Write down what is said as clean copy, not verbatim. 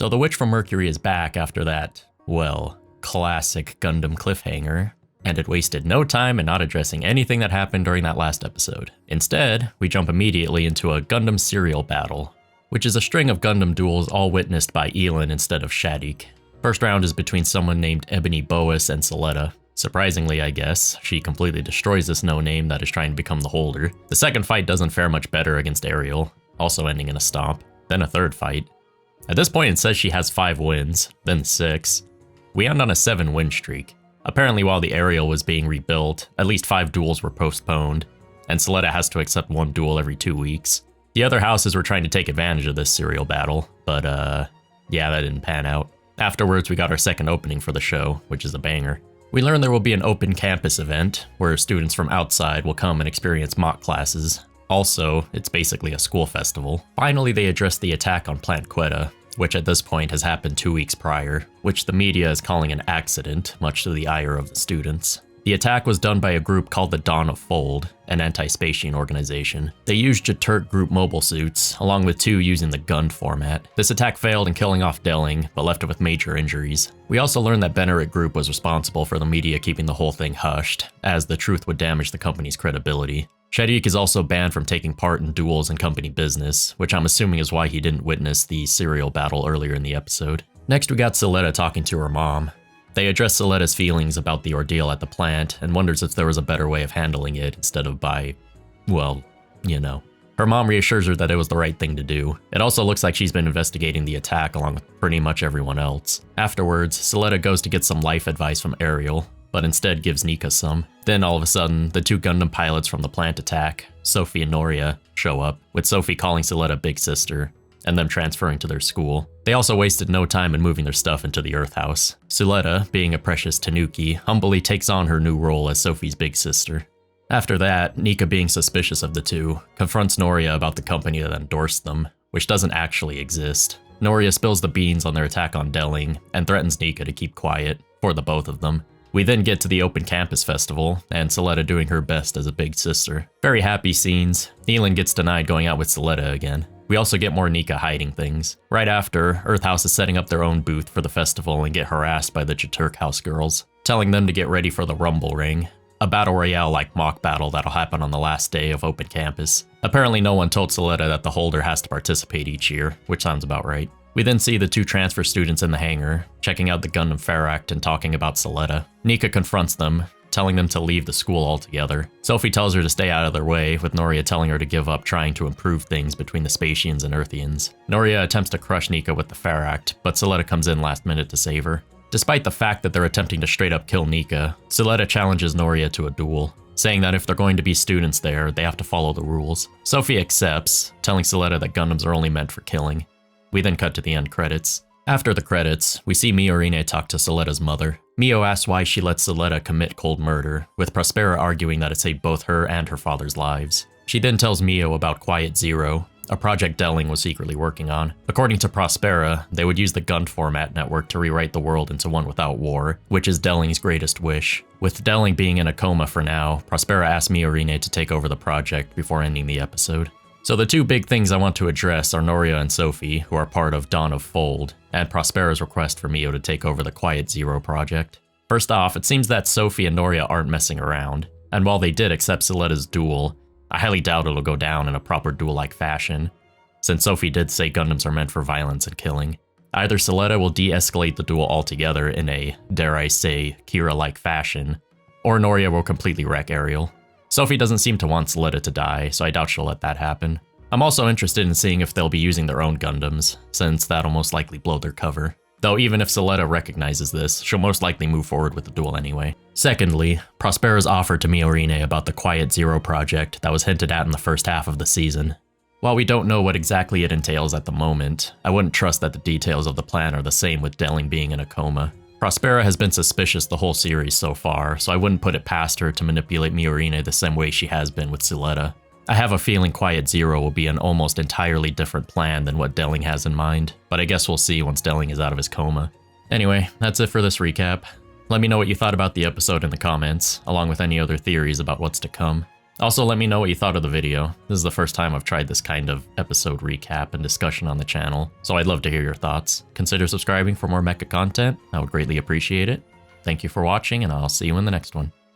So the Witch from Mercury is back after that, well, classic Gundam cliffhanger, and it wasted no time in not addressing anything that happened during that last episode. Instead, we jump immediately into a Gundam serial battle, which is a string of Gundam duels all witnessed by Elin instead of Shadik. First round is between someone named Ebony Boas and Soletta. Surprisingly, I guess, she completely destroys this no-name that is trying to become the holder. The second fight doesn't fare much better against Ariel, also ending in a stomp. Then a third fight. At this point it says she has 5 wins, then 6. We end on a 7-win streak. Apparently while the Ariel was being rebuilt, at least 5 duels were postponed, and Soletta has to accept 1 duel every 2 weeks. The other houses were trying to take advantage of this serial battle, but yeah, that didn't pan out. Afterwards we got our second opening for the show, which is a banger. We learn there will be an open campus event, where students from outside will come and experience mock classes. Also, it's basically a school festival. Finally, they address the attack on Plant Quetta, which at this point has happened 2 weeks prior, which the media is calling an accident, much to the ire of the students. The attack was done by a group called the Dawn of Fold, an anti-Spatian organization. They used Jeturk group mobile suits, along with 2 using the Gund format. This attack failed in killing off Delling, but left it with major injuries. We also learned that Benerit Group was responsible for the media keeping the whole thing hushed, as the truth would damage the company's credibility. Shadik is also banned from taking part in duels and company business, which I'm assuming is why he didn't witness the serial battle earlier in the episode. Next we got Soletta talking to her mom. They address Soletta's feelings about the ordeal at the plant and wonders if there was a better way of handling it instead of by, well, you know. Her mom reassures her that it was the right thing to do. It also looks like she's been investigating the attack along with pretty much everyone else. Afterwards, Soletta goes to get some life advice from Ariel, but instead gives Nika some. Then all of a sudden, the 2 Gundam pilots from the plant attack, Sophie and Noria, show up, with Sophie calling Soletta Big Sister, and them transferring to their school. They also wasted no time in moving their stuff into the Earth House. Soletta, being a precious Tanuki, humbly takes on her new role as Sophie's big sister. After that, Nika, being suspicious of the 2, confronts Noria about the company that endorsed them, which doesn't actually exist. Noria spills the beans on their attack on Delling, and threatens Nika to keep quiet, for the both of them. We then get to the Open Campus Festival, and Soletta doing her best as a big sister. Very happy scenes. Elin gets denied going out with Soletta again. We also get more Nika hiding things. Right after, Earth House is setting up their own booth for the festival and get harassed by the Jeturk House girls, telling them to get ready for the Rumble Ring, a battle royale-like mock battle that'll happen on the last day of Open Campus. Apparently no one told Soletta that the holder has to participate each year, which sounds about right. We then see the 2 transfer students in the hangar, checking out the Gundam Ferract and talking about Soletta. Nika confronts them, telling them to leave the school altogether. Sophie tells her to stay out of their way, with Noria telling her to give up trying to improve things between the Spatians and Earthians. Noria attempts to crush Nika with the Ferract, but Soletta comes in last minute to save her. Despite the fact that they're attempting to straight up kill Nika, Soletta challenges Noria to a duel, saying that if they're going to be students there, they have to follow the rules. Sophie accepts, telling Soletta that Gundams are only meant for killing. We then cut to the end credits. After the credits, we see Miorine talk to Soletta's mother. Mio asks why she lets Soletta commit cold murder, with Prospera arguing that it saved both her and her father's lives. She then tells Mio about Quiet Zero, a project Delling was secretly working on. According to Prospera, they would use the Gund format network to rewrite the world into one without war, which is Delling's greatest wish. With Delling being in a coma for now, Prospera asks Miorine to take over the project before ending the episode. So the 2 big things I want to address are Noria and Sophie, who are part of Dawn of Fold, and Prospera's request for Mio to take over the Quiet Zero project. First off, it seems that Sophie and Noria aren't messing around, and while they did accept Soletta's duel, I highly doubt it'll go down in a proper duel-like fashion, since Sophie did say Gundams are meant for violence and killing. Either Soletta will de-escalate the duel altogether in a, dare I say, Kira-like fashion, or Noria will completely wreck Ariel. Sophie doesn't seem to want Soletta to die, so I doubt she'll let that happen. I'm also interested in seeing if they'll be using their own Gundams, since that'll most likely blow their cover. Though even if Soletta recognizes this, she'll most likely move forward with the duel anyway. Secondly, Prospera's offer to Miorine about the Quiet Zero project that was hinted at in the first half of the season. While we don't know what exactly it entails at the moment, I wouldn't trust that the details of the plan are the same with Delling being in a coma. Prospera has been suspicious the whole series so far, so I wouldn't put it past her to manipulate Miorine the same way she has been with Soletta. I have a feeling Quiet Zero will be an almost entirely different plan than what Delling has in mind, but I guess we'll see once Delling is out of his coma. Anyway, that's it for this recap. Let me know what you thought about the episode in the comments, along with any other theories about what's to come. Also, let me know what you thought of the video. This is the first time I've tried this kind of episode recap and discussion on the channel, so I'd love to hear your thoughts. Consider subscribing for more mecha content. I would greatly appreciate it. Thank you for watching, and I'll see you in the next one.